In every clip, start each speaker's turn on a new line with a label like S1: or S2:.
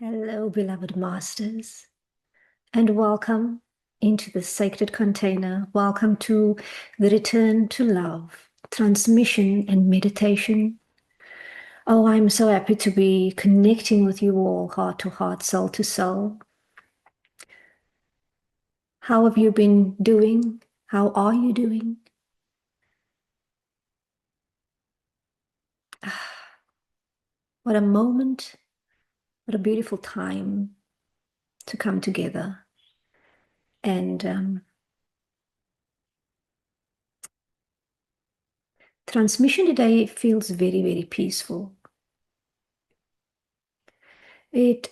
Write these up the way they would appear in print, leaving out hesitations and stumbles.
S1: Hello, beloved masters, and welcome into the sacred container. Welcome to the return to love, transmission, and meditation. Oh, I'm so happy to be connecting with you all, heart to heart, soul to soul. How have you been doing? How are you doing? What a moment, what a beautiful time to come together. And transmission today feels very, very peaceful. It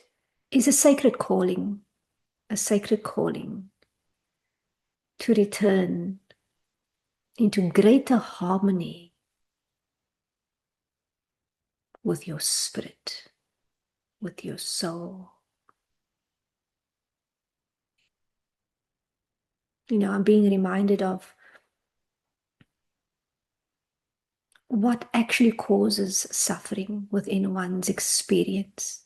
S1: is a sacred calling to return into greater harmony with your spirit, with your soul. I'm being reminded of what actually causes suffering within one's experience,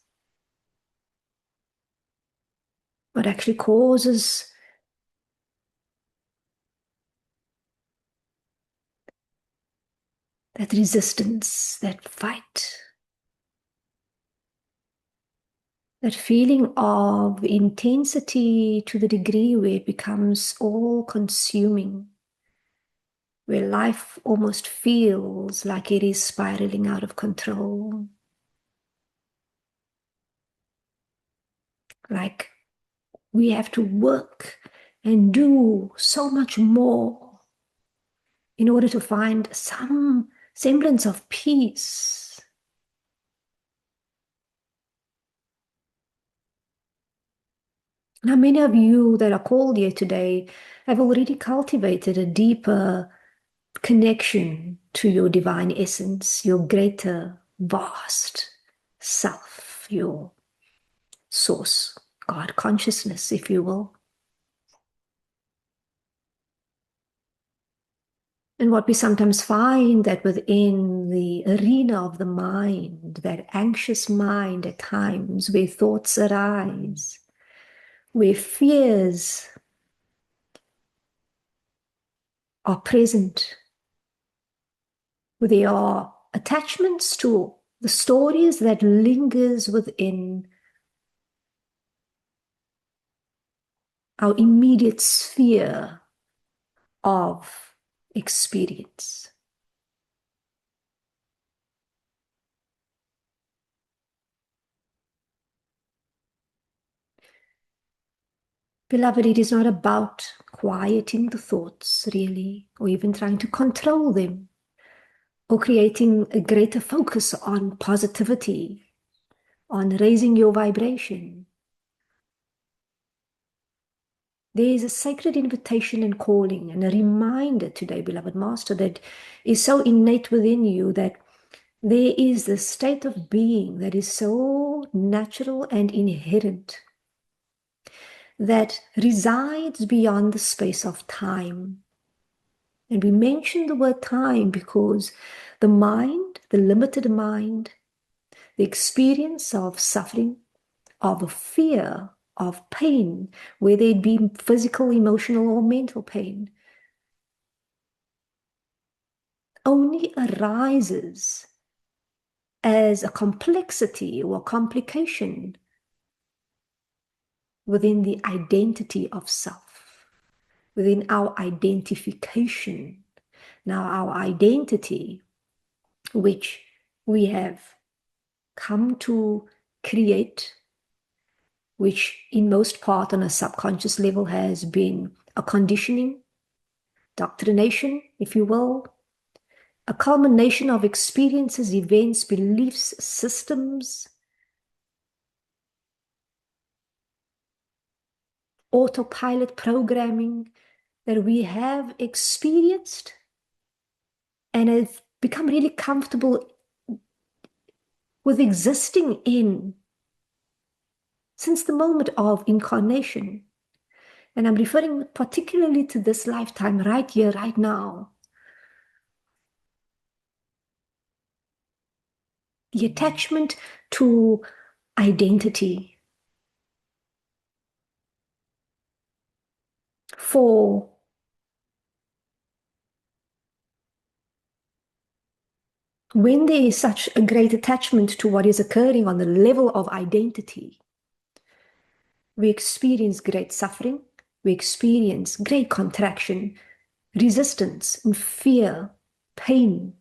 S1: what actually causes that resistance, that fight, that feeling of intensity to the degree where it becomes all consuming, where life almost feels like it is spiraling out of control, like we have to work and do so much more in order to find some semblance of peace. Now, many of you that are called here today have already cultivated a deeper connection to your divine essence, your greater, vast self, your source, God consciousness, if you will. And what we sometimes find that within the arena of the mind, that anxious mind at times, where thoughts arise, where fears are present, where there are attachments to the stories that lingers within our immediate sphere of experience. Beloved, it is not about quieting the thoughts, really, or even trying to control them, or creating a greater focus on positivity, on raising your vibration. There is a sacred invitation and calling and a reminder today, beloved Master, that is so innate within you that there is this state of being that is so natural and inherent that resides beyond the space of time. And we mention the word time because the mind, the limited mind, the experience of suffering, of fear, of pain, whether it be physical, emotional, or mental pain, only arises as a complexity or complication within the identity of self, within our identification. Now, our identity, which we have come to create, which in most part on a subconscious level has been a conditioning, doctrination, if you will, a culmination of experiences, events, beliefs, systems, autopilot programming that we have experienced and have become really comfortable with existing in since the moment of incarnation. And I'm referring particularly to this lifetime right here, right now. The attachment to identity. For when there is such a great attachment to what is occurring on the level of identity, we experience great suffering, we experience great contraction, resistance, and fear, pain.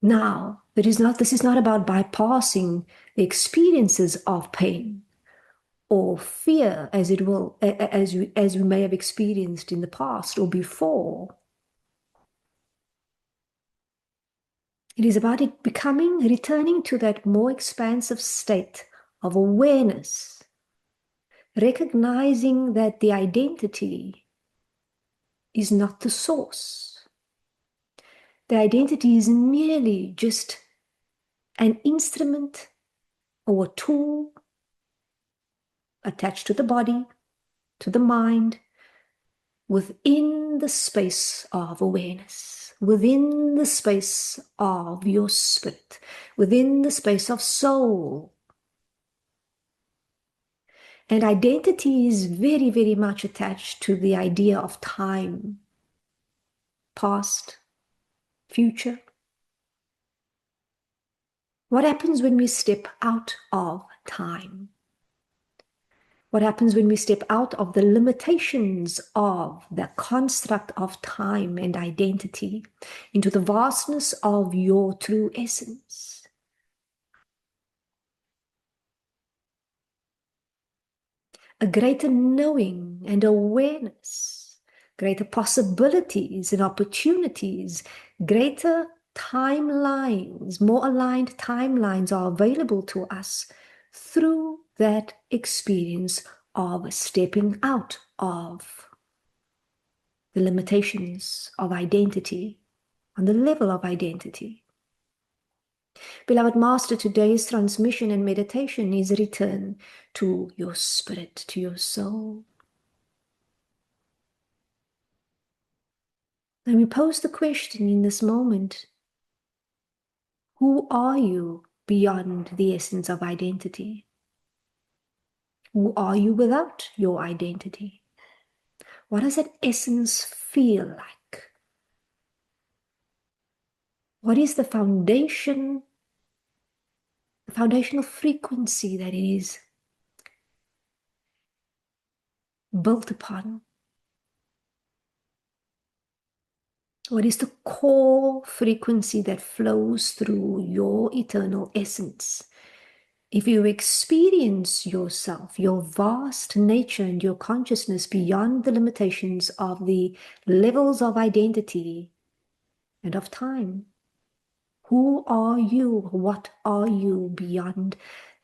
S1: Now, this is not about bypassing the experiences of pain or fear as we may have experienced in the past or before. It is about it returning to that more expansive state of awareness, recognizing that the identity is not the source. The identity is merely just an instrument or a tool attached to the body, to the mind, within the space of awareness, within the space of your spirit, within the space of soul. And identity is very, very much attached to the idea of time, past, future. What happens when we step out of time? What happens when we step out of the limitations of the construct of time and identity into the vastness of your true essence? A greater knowing and awareness, greater possibilities and opportunities, greater timelines, more aligned timelines are available to us through that experience of stepping out of the limitations of identity on the level of identity. Beloved Master, today's transmission and meditation is a return to your spirit, to your soul. And we pose the question in this moment, who are you beyond the essence of identity? Who are you without your identity? What does that essence feel like? What is the foundational frequency that it is built upon? What is the core frequency that flows through your eternal essence? If you experience yourself, your vast nature and your consciousness beyond the limitations of the levels of identity and of time, who are you? What are you beyond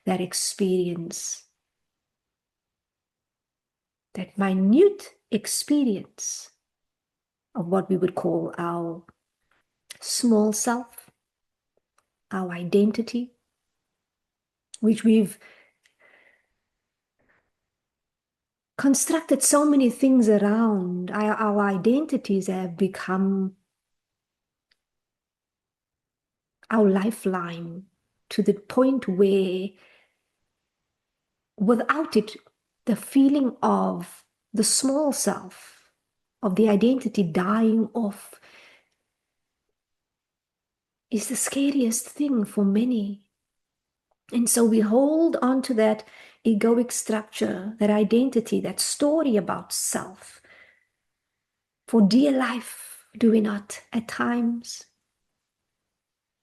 S1: that experience? That minute experience of what we would call our small self, our identity, which we've constructed so many things around. Our identities have become our lifeline to the point where without it, the feeling of the small self, of the identity dying off, is the scariest thing for many. And so we hold on to that egoic structure, that identity, that story about self for dear life, do we not, at times?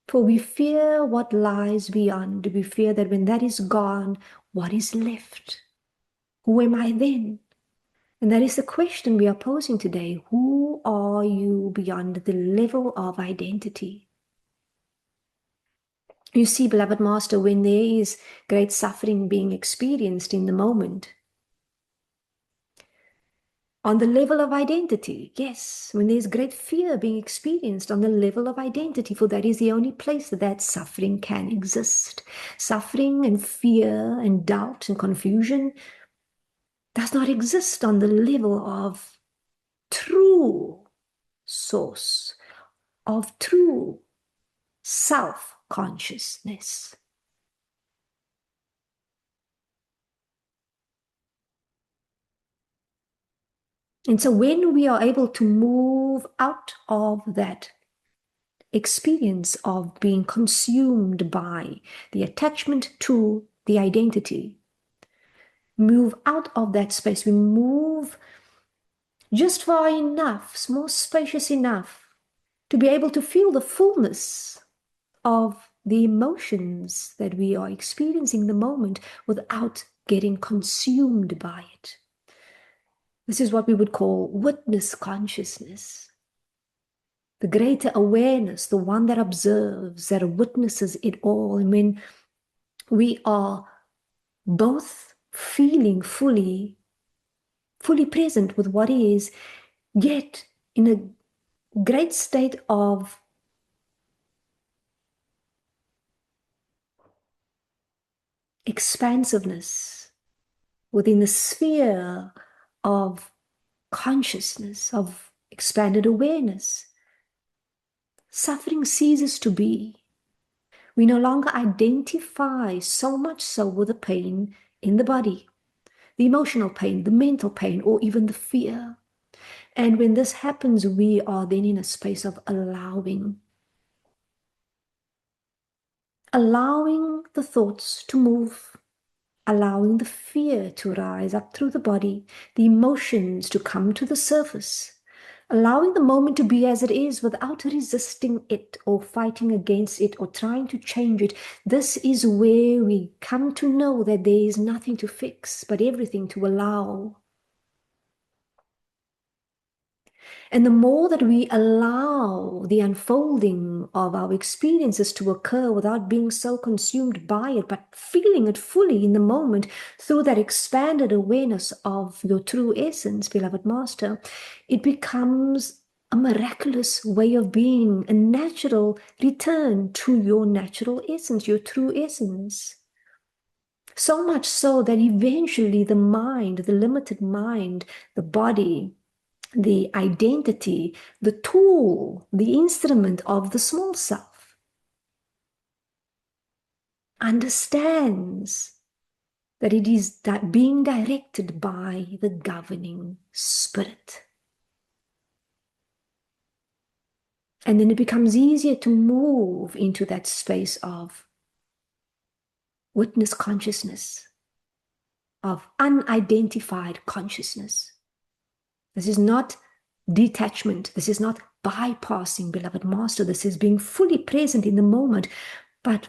S1: For we fear what lies beyond. We fear that when that is gone, what is left? Who am I then? And that is the question we are posing today. Who are you beyond the level of identity? You see, beloved Master, when there is great suffering being experienced in the moment, on the level of identity, yes, when there's great fear being experienced on the level of identity, for that is the only place that suffering can exist. Suffering and fear and doubt and confusion does not exist on the level of true source, of true self-consciousness. And so when we are able to move out of that experience of being consumed by the attachment to the identity, move out of that space, we move just far enough, more spacious enough to be able to feel the fullness of the emotions that we are experiencing in the moment without getting consumed by it. This is what we would call witness consciousness. The greater awareness, the one that observes, that witnesses it all. And when we are both feeling fully present with what is, yet in a great state of expansiveness within the sphere of consciousness, of expanded awareness, suffering ceases to be. We no longer identify so much so with the pain in the body, the emotional pain, the mental pain, or even the fear. And when this happens, we are then in a space of allowing the thoughts to move, allowing the fear to rise up through the body, the emotions to come to the surface, allowing the moment to be as it is without resisting it or fighting against it or trying to change it. This is where we come to know that there is nothing to fix, but everything to allow. And the more that we allow the unfolding of our experiences to occur without being so consumed by it, but feeling it fully in the moment through that expanded awareness of your true essence, beloved Master, it becomes a miraculous way of being, a natural return to your natural essence, your true essence. So much so that eventually the mind, the limited mind, the body, the identity, the tool, the instrument of the small self, understands that it is being directed by the governing spirit. And then it becomes easier to move into that space of witness consciousness, of unidentified consciousness. This is not detachment. This is not bypassing, beloved Master. This is being fully present in the moment, but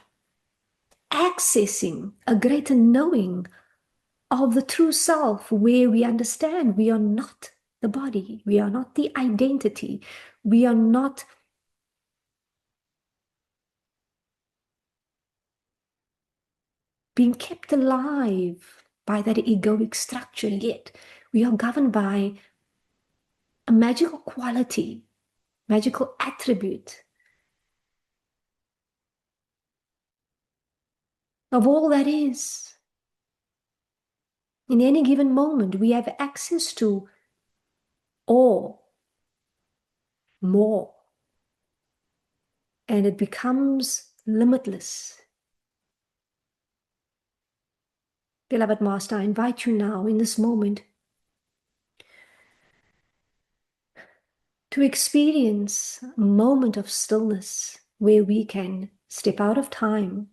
S1: accessing a greater knowing of the true self, where we understand we are not the body, we are not the identity, we are not being kept alive by that egoic structure, yet we are governed by a magical quality, magical attribute of all that is. In any given moment, we have access to all, more, and it becomes limitless. Beloved Master, I invite you now in this moment to experience a moment of stillness where we can step out of time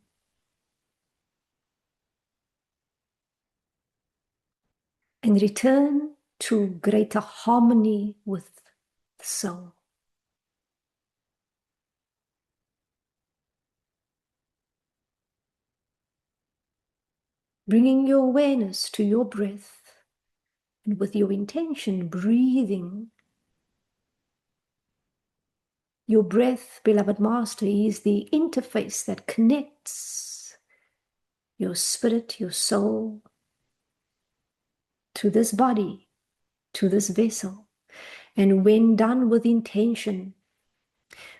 S1: and return to greater harmony with the soul. Bringing your awareness to your breath, and with your intention, breathing. Your breath, beloved Master, is the interface that connects your spirit, your soul, to this body, to this vessel. And when done with intention,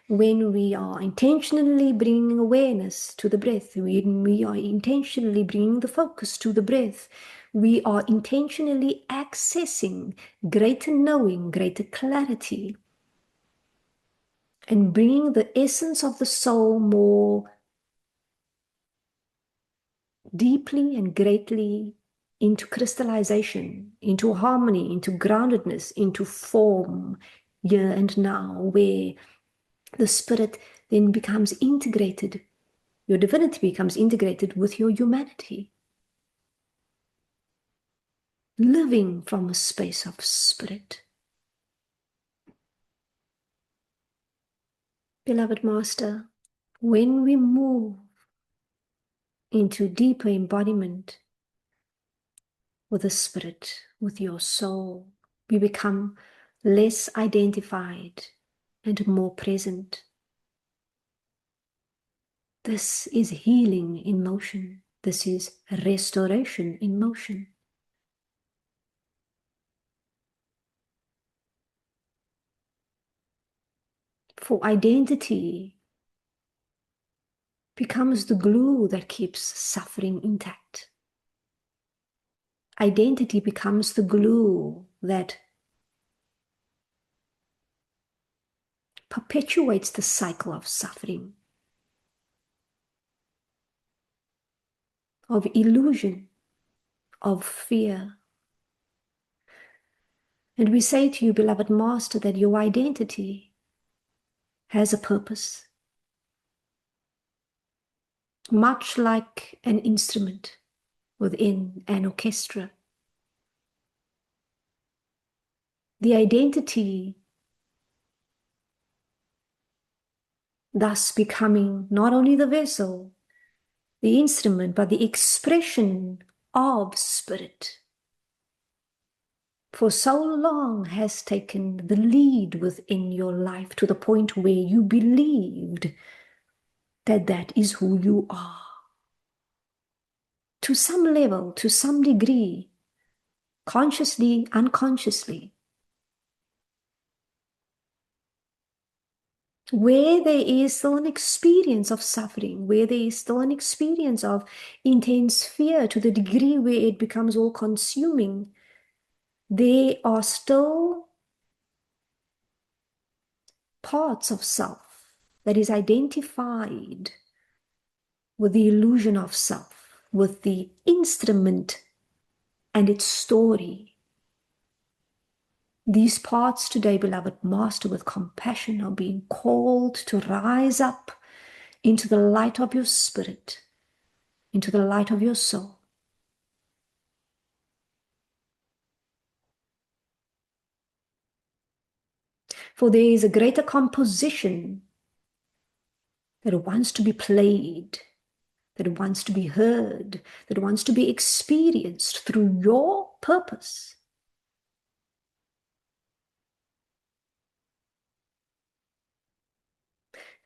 S1: when we are intentionally bringing awareness to the breath, when we are intentionally bringing the focus to the breath, we are intentionally accessing greater knowing, greater clarity, and bringing the essence of the soul more deeply and greatly into crystallization, into harmony, into groundedness, into form, here and now, where the spirit then becomes integrated. Your divinity becomes integrated with your humanity. Living from a space of spirit. Beloved Master, when we move into deeper embodiment with the spirit, with your soul, we become less identified and more present. This is healing in motion. This is restoration in motion. For identity becomes the glue that keeps suffering intact. Identity becomes the glue that perpetuates the cycle of suffering, of illusion, of fear. And we say to you, beloved Master, that your identity has a purpose. Much like an instrument within an orchestra. The identity thus becoming not only the vessel, the instrument, but the expression of spirit. For so long has taken the lead within your life to the point where you believed that that is who you are. To some level, to some degree, consciously, unconsciously, where there is still an experience of suffering, where there is still an experience of intense fear to the degree where it becomes all consuming, there are still parts of self that is identified with the illusion of self, with the instrument and its story. These parts today, beloved Master, with compassion are being called to rise up into the light of your spirit, into the light of your soul. For there is a greater composition that wants to be played, that wants to be heard, that wants to be experienced through your purpose.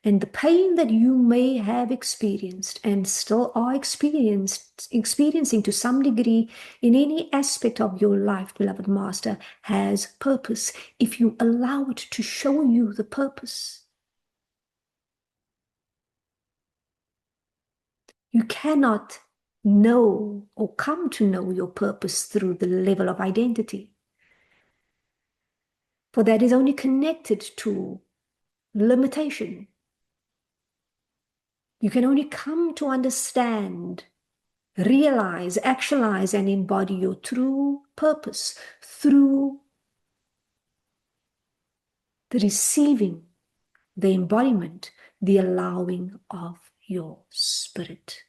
S1: And the pain that you may have experienced and still are experiencing to some degree in any aspect of your life, beloved Master, has purpose if you allow it to show you the purpose. You cannot know or come to know your purpose through the level of identity. For that is only connected to limitation. You can only come to understand, realize, actualize, and embody your true purpose through the receiving, the embodiment, the allowing of your spirit.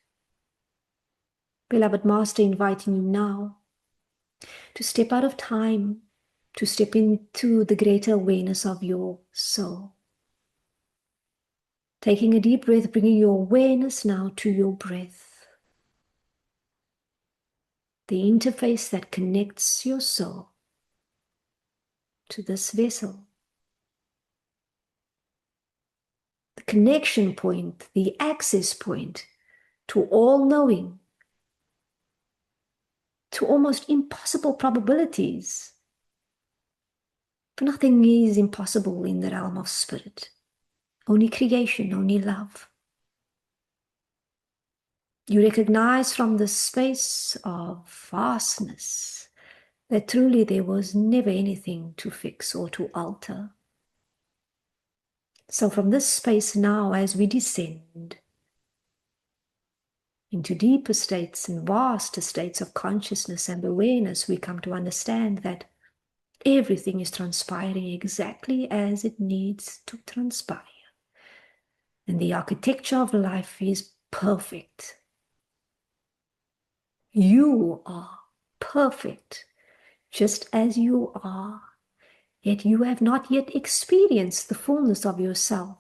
S1: Beloved Master, inviting you now to step out of time, to step into the greater awareness of your soul. Taking a deep breath, bringing your awareness now to your breath. The interface that connects your soul to this vessel. The connection point, the access point to all knowing, to almost impossible probabilities. For nothing is impossible in the realm of spirit. Only creation, only love. You recognize from the space of vastness that truly there was never anything to fix or to alter. So from this space now, as we descend, into deeper states and vaster states of consciousness and awareness, we come to understand that everything is transpiring exactly as it needs to transpire. And the architecture of life is perfect. You are perfect, just as you are, yet you have not yet experienced the fullness of yourself,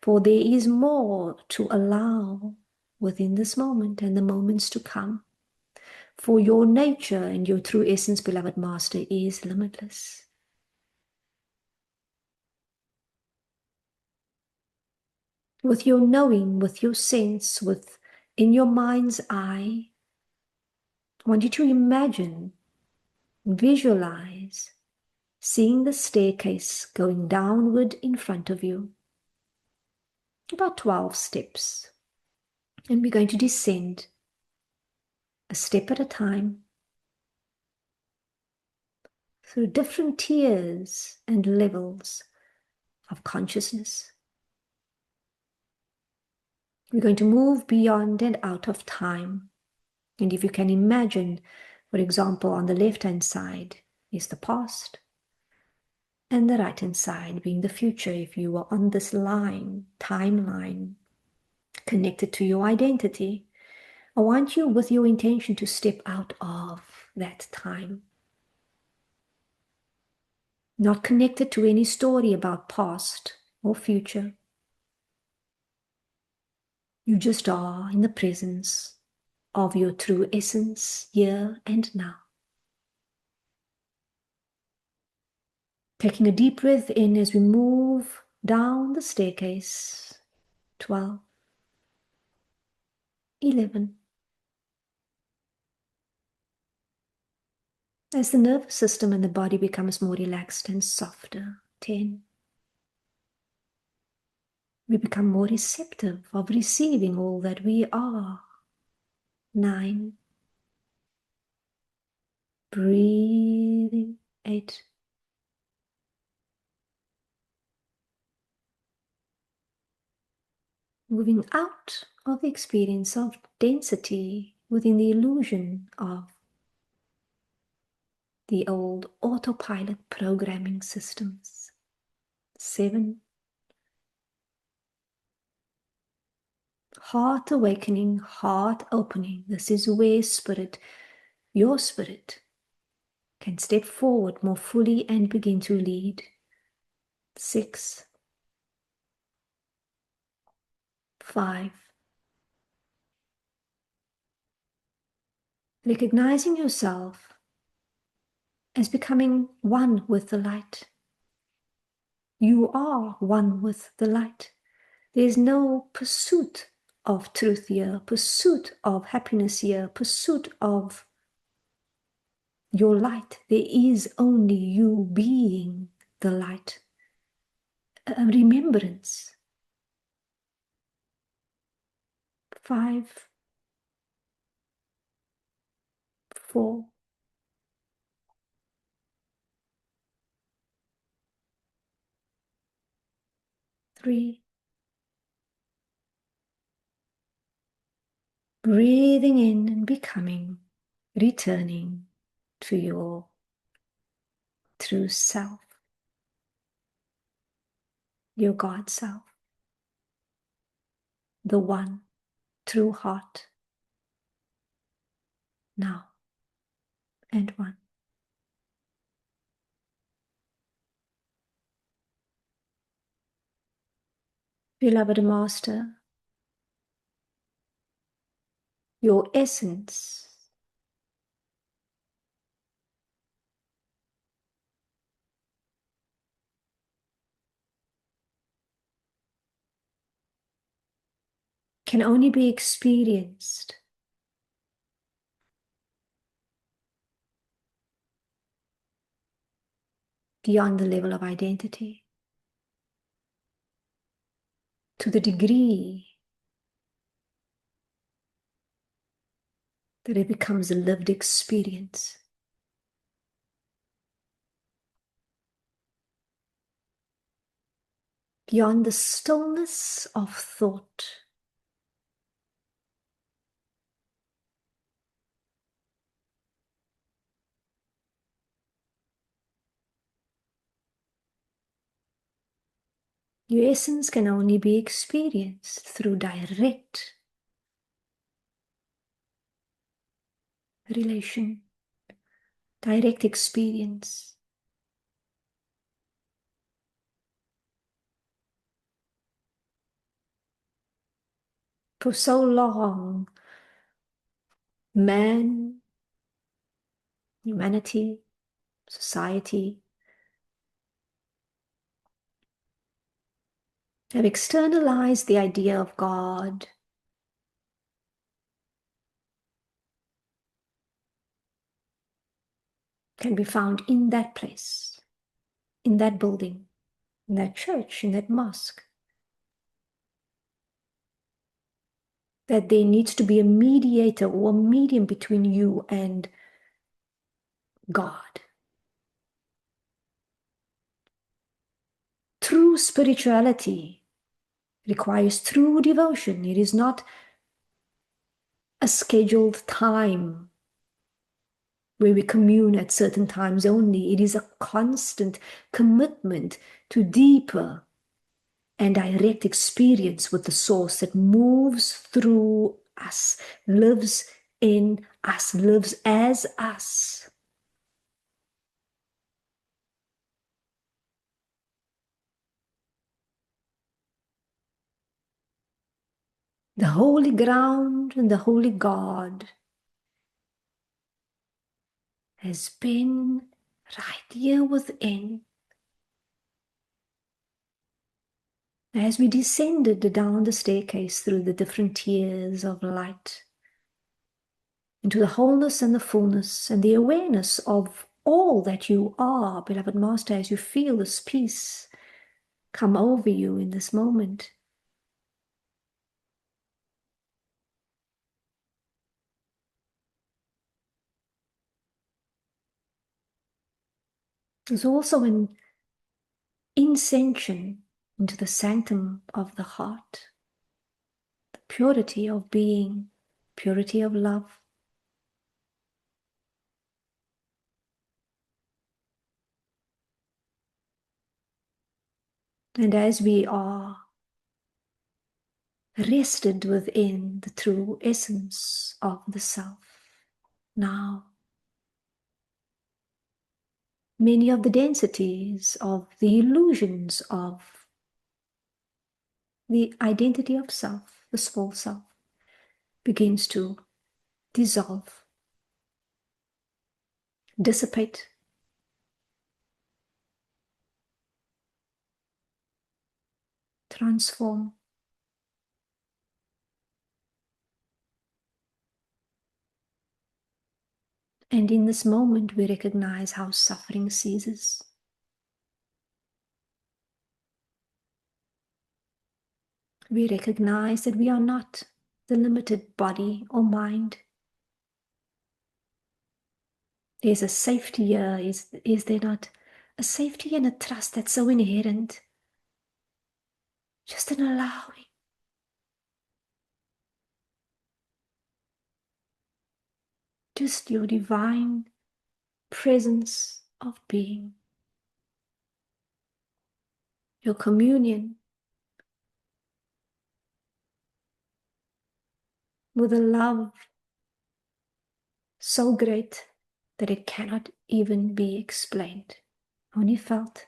S1: for there is more to allow within this moment and the moments to come. For your nature and your true essence, beloved Master, is limitless. With your knowing, with your sense, in your mind's eye, I want you to imagine, visualize, seeing the staircase going downward in front of you, about 12 steps. And we're going to descend a step at a time through different tiers and levels of consciousness. We're going to move beyond and out of time. And if you can imagine, for example, on the left-hand side is the past, and the right-hand side being the future, if you were on this line, timeline, connected to your identity. I want you, with your intention, to step out of that time. Not connected to any story about past or future. You just are in the presence of your true essence here and now. Taking a deep breath in as we move down the staircase. 12, 11. As the nervous system and the body becomes more relaxed and softer. 10. We become more receptive of receiving all that we are. 9. Breathing. 8. Moving out of the experience of density within the illusion of the old autopilot programming systems. 7. Heart awakening, heart opening. This is where spirit, your spirit, can step forward more fully and begin to lead. 6. 5. Recognizing yourself as becoming one with the light. You are one with the light. There's no pursuit of truth here, pursuit of happiness here, pursuit of your light. There is only you being the light. A remembrance. 5, 4, 3. Breathing in and becoming, returning to your true self, your God self, the one true heart, now and one. Beloved Master, your essence can only be experienced beyond the level of identity, to the degree that it becomes a lived experience. Beyond the stillness of thought, Your essence can only be experienced through direct relation, direct experience. For so long, man, humanity, society have externalized the idea of God. Can be found in that place, in that building, in that church, in that mosque. That there needs to be a mediator or a medium between you and God. True spirituality requires true devotion. It is not a scheduled time where we commune at certain times only. It is a constant commitment to deeper and direct experience with the source that moves through us, lives in us, lives as us. The holy ground and the holy God has been right here within. As we descended down the staircase through the different tiers of light, into the wholeness and the fullness and the awareness of all that you are, beloved Master, as you feel this peace come over you in this moment. There's also an ascension into the sanctum of the heart, the purity of being, purity of love. And as we are rested within the true essence of the self, now many of the densities of the illusions of the identity of self, the small self, begins to dissolve, dissipate, transform. And in this moment, we recognize how suffering ceases. We recognize that we are not the limited body or mind. There's a safety here, is there not? A safety and a trust that's so inherent. Just an allowing. Just your divine presence of being. Your communion with a love so great that it cannot even be explained, only felt.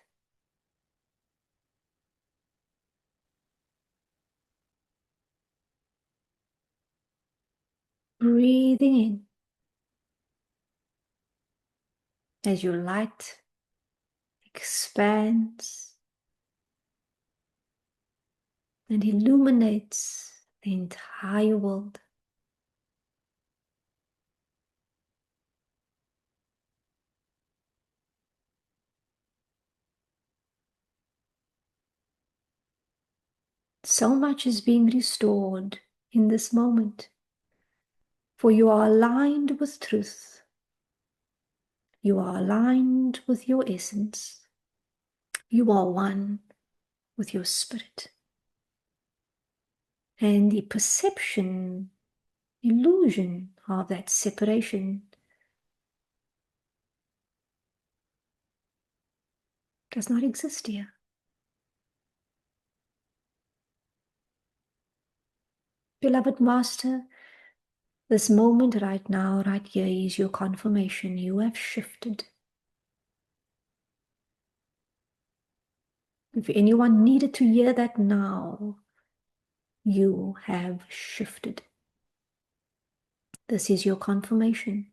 S1: Breathing in as your light expands and illuminates the entire world. So much is being restored in this moment, for you are aligned with truth. You are aligned with your essence. You are one with your spirit. And the perception, illusion of that separation does not exist here. beloved Master, this moment right now, right here, is your confirmation. You have shifted. If anyone needed to hear that now, you have shifted. This is your confirmation.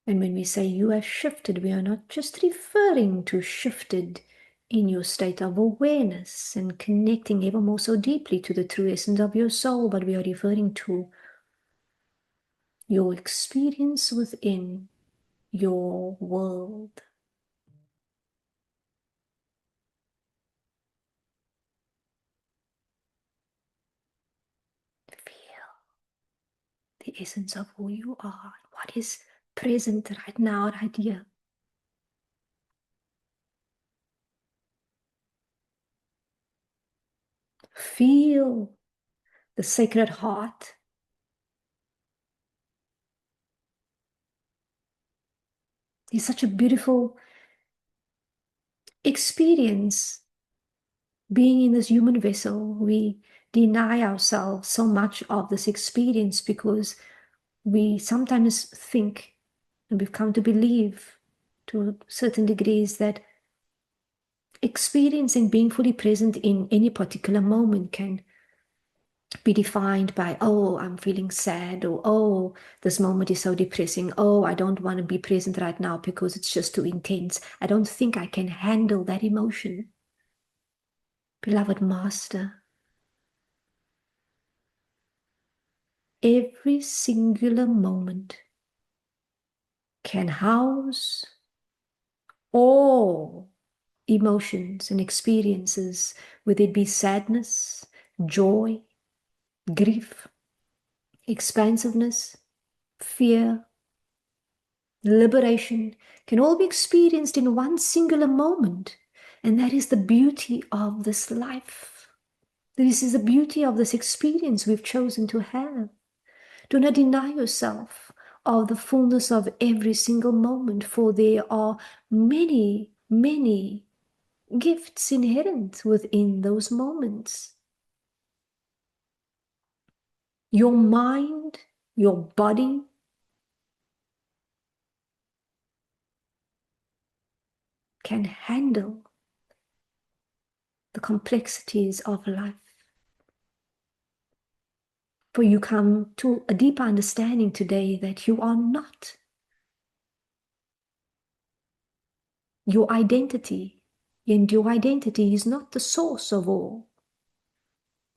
S1: And when we say you have shifted, we are not just referring to shifted in your state of awareness and connecting ever more so deeply to the true essence of your soul, but we are referring to your experience within your world. Feel the essence of who you are, what is present right now, right here. Feel the sacred heart. It's such a beautiful experience being in this human vessel. We deny ourselves so much of this experience because we sometimes think, and we've come to believe to certain degrees, that experiencing being fully present in any particular moment can be defined by, oh, I'm feeling sad, or oh, this moment is so depressing, oh, I don't want to be present right now because it's just too intense. I don't think I can handle that emotion. Beloved Master, every singular moment can house all emotions and experiences, whether it be sadness, joy, grief, expansiveness, fear, liberation, can all be experienced in one singular moment. And that is the beauty of this life. This is the beauty of this experience we've chosen to have. Do not deny yourself of the fullness of every single moment, for there are many, many gifts inherent within those moments. Your mind, your body, can handle the complexities of life. For you come to a deeper understanding today that you are not your identity, and your identity is not the source of all.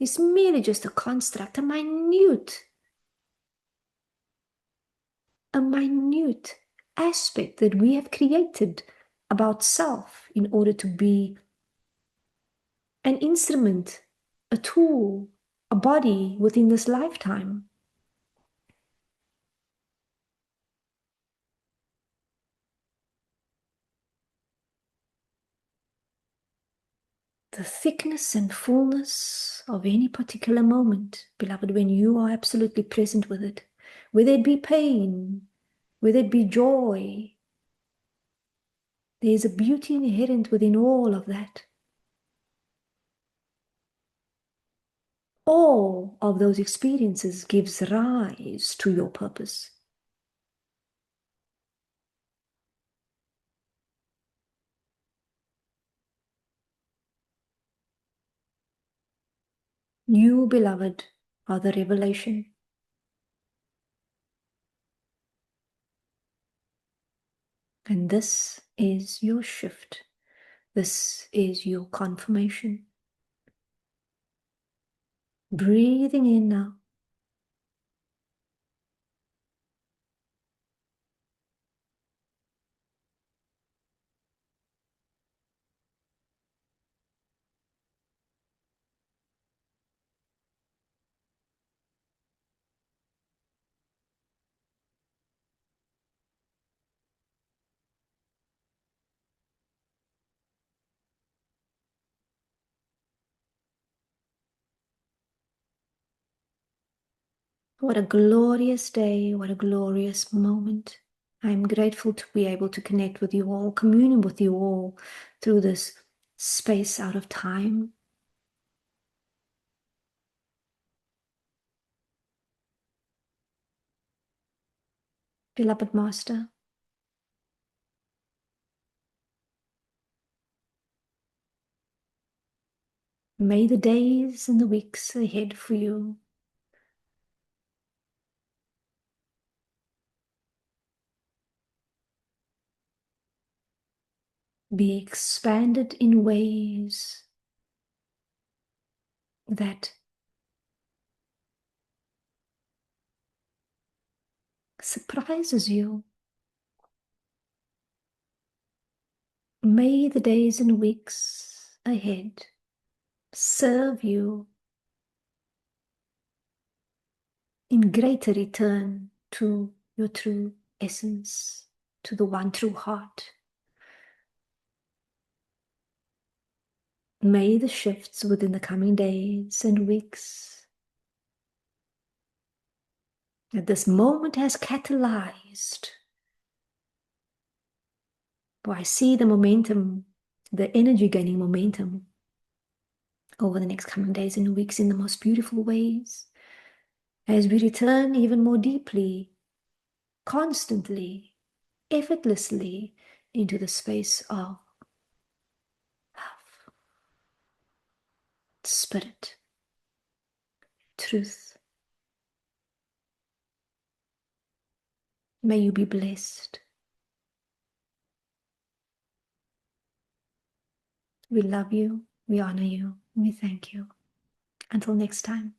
S1: It's merely just a construct, a minute aspect that we have created about self in order to be an instrument, a tool, a body within this lifetime. The thickness and fullness of any particular moment, beloved, when you are absolutely present with it, whether it be pain, whether it be joy, there is a beauty inherent within all of that. All of those experiences gives rise to your purpose. You, beloved, are the revelation. And this is your shift. This is your confirmation. Breathing in now. What a glorious day. What a glorious moment. I'm grateful to be able to connect with you all, commune with you all through this space out of time. Beloved Master, may the days and the weeks ahead for you be expanded in ways that surprises you. May the days and weeks ahead serve you in greater return to your true essence, to the one true heart. May the shifts within the coming days and weeks that this moment has catalyzed, for I see the momentum, the energy gaining momentum over the next coming days and weeks in the most beautiful ways, as we return even more deeply, constantly, effortlessly into the space of love, spirit, truth. May you be blessed. We love you, we honor you, we thank you. Until next time.